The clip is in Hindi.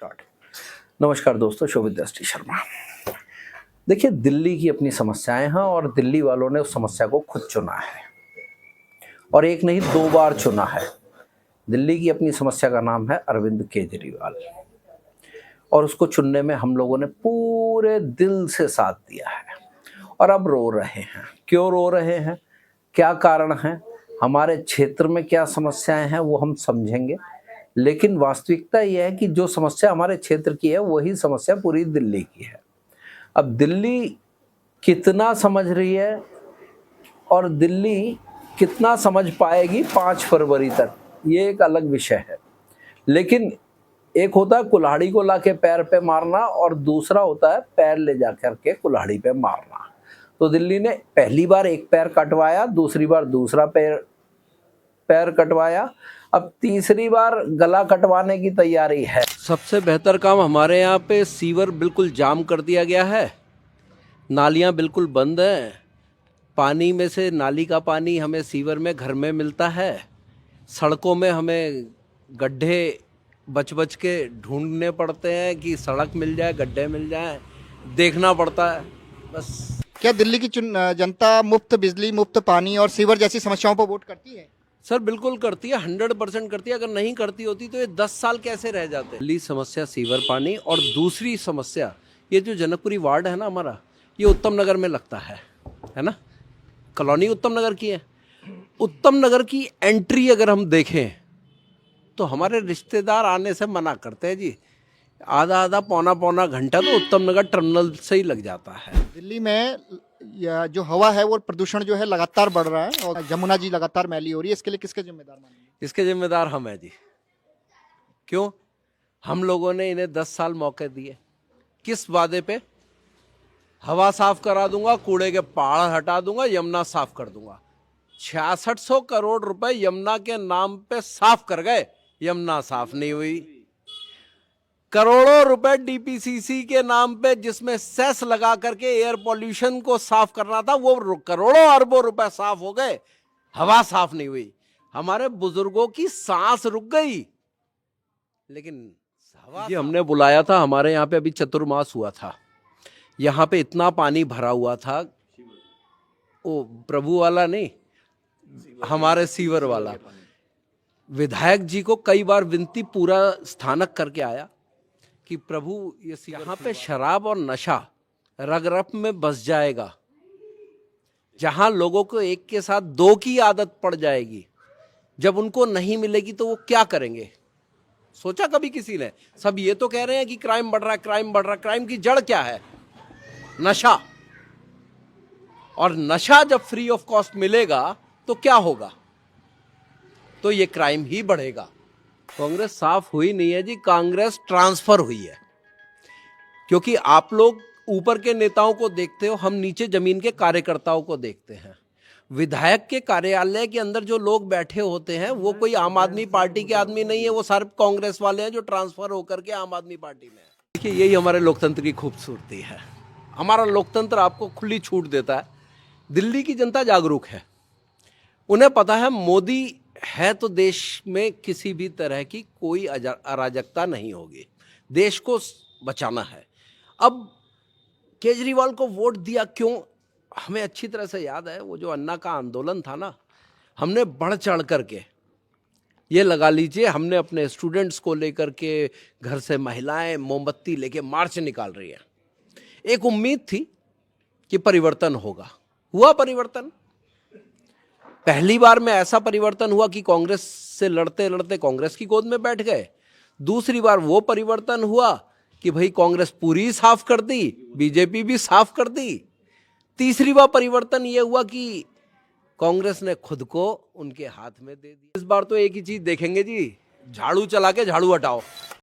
स्टार्ट। नमस्कार दोस्तों, शोभित दृष्टि शर्मा। देखिए, दिल्ली की अपनी समस्याएं हैं और दिल्ली वालों ने उस समस्या को खुद चुना है और एक नहीं 2 बार चुना है। दिल्ली की अपनी समस्या का नाम है अरविंद केजरीवाल और उसको चुनने में हम लोगों ने पूरे दिल से साथ दिया है और अब रो रहे हैं। क्यों रो रहे हैं, क्या कारण है, हमारे क्षेत्र में क्या समस्याएं हैं, वो हम समझेंगे। लेकिन वास्तविकता यह है कि जो समस्या हमारे क्षेत्र की है वही समस्या पूरी दिल्ली की है। अब दिल्ली कितना समझ रही है और दिल्ली कितना समझ पाएगी 5 फरवरी तक, ये एक अलग विषय है। लेकिन एक होता है कुल्हाड़ी को लाके पैर पे मारना और दूसरा होता है पैर ले जा करके कुल्हाड़ी पे मारना। तो दिल्ली ने पहली बार एक पैर कटवाया, दूसरी बार दूसरा पैर कटवाया, अब तीसरी बार गला कटवाने की तैयारी है। सबसे बेहतर काम हमारे यहाँ पे सीवर बिल्कुल जाम कर दिया गया है, नालियाँ बिल्कुल बंद हैं, पानी में से नाली का पानी हमें सीवर में घर में मिलता है, सड़कों में हमें गड्ढे बच बच के ढूंढने पड़ते हैं कि सड़क मिल जाए, गड्ढे मिल जाए, देखना पड़ता है बस। क्या दिल्ली की जनता मुफ्त बिजली, मुफ्त पानी और सीवर जैसी समस्याओं पर वोट करती है? सर बिल्कुल करती है, 100% करती है। अगर नहीं करती होती तो ये 10 साल कैसे रह जाते। पहली समस्या सीवर पानी और दूसरी समस्या ये जो जनकपुरी वार्ड है ना हमारा, ये उत्तम नगर में लगता है ना, कॉलोनी उत्तम नगर की है। उत्तम नगर की एंट्री अगर हम देखें तो हमारे रिश्तेदार आने से मना करते हैं जी, आधा पौना घंटा तो उत्तम नगर टर्मिनल से ही लग जाता है। दिल्ली में जो हवा है वो प्रदूषण जो है लगातार बढ़ रहा है और जमुना जी लगातार मैली हो रही है। इसके लिए किसके जिम्मेदार मानेंगे? इसके जिम्मेदार हम हैं जी। क्यों? हम लोगों ने इन्हें 10 साल मौके दिए। किस वादे पे? हवा साफ करा दूंगा, कूड़े के पहाड़ हटा दूंगा, यमुना साफ कर दूंगा। 6600 करोड़ रुपए यमुना के नाम पे साफ कर गए, यमुना साफ नहीं हुई। करोड़ों रुपए डीपीसीसी के नाम पे जिसमें सेस लगा करके एयर पॉल्यूशन को साफ करना था, वो करोड़ों अरबों रुपए साफ हो गए, हवा साफ नहीं हुई। हमारे बुजुर्गों की सांस रुक गई, लेकिन हवा जी हमने बुलाया था। हमारे यहाँ पे अभी चतुर्मास हुआ था, यहाँ पे इतना पानी भरा हुआ था, वो प्रभु वाला नहीं, हमारे सीवर वाला। विधायक जी को कई बार विनती पूरा स्थानक करके आया कि प्रभु ये यहाँ पे शराब और नशा रग रग में बस जाएगा, जहां लोगों को एक के साथ 2 की आदत पड़ जाएगी, जब उनको नहीं मिलेगी तो वो क्या करेंगे? सोचा कभी किसी ने? सब ये तो कह रहे हैं कि क्राइम बढ़ रहा है, क्राइम बढ़ रहा है। क्राइम की जड़ क्या है? नशा। और नशा जब फ्री ऑफ कॉस्ट मिलेगा तो क्या होगा? तो ये क्राइम ही बढ़ेगा। कांग्रेस साफ हुई नहीं है जी, कांग्रेस ट्रांसफर हुई है। क्योंकि आप लोग ऊपर के नेताओं को देखते हो, हम नीचे जमीन के कार्यकर्ताओं को देखते हैं। विधायक के कार्यालय के अंदर जो लोग बैठे होते हैं वो कोई आम आदमी पार्टी के आदमी नहीं है, वो सारे कांग्रेस वाले हैं जो ट्रांसफर होकर के आम आदमी पार्टी में है। देखिए, यही हमारे लोकतंत्र की खूबसूरती है। हमारा लोकतंत्र आपको खुली छूट देता है। दिल्ली की जनता जागरूक है, उन्हें पता है मोदी है तो देश में किसी भी तरह की कोई अराजकता नहीं होगी, देश को बचाना है। अब केजरीवाल को वोट दिया क्यों? हमें अच्छी तरह से याद है, वो जो अन्ना का आंदोलन था ना, हमने बढ़ चढ़ करके, ये लगा लीजिए, हमने अपने स्टूडेंट्स को लेकर के, घर से महिलाएं मोमबत्ती लेके मार्च निकाल रही हैं। एक उम्मीद थी कि परिवर्तन होगा, हुआ परिवर्तन। पहली बार में ऐसा परिवर्तन हुआ कि कांग्रेस से लड़ते लड़ते कांग्रेस की गोद में बैठ गए। दूसरी बार वो परिवर्तन हुआ कि भाई कांग्रेस पूरी साफ कर दी, बीजेपी भी साफ कर दी। तीसरी बार परिवर्तन ये हुआ कि कांग्रेस ने खुद को उनके हाथ में दे दिया। इस बार तो एक ही चीज देखेंगे जी, झाड़ू चला के झाड़ू हटाओ।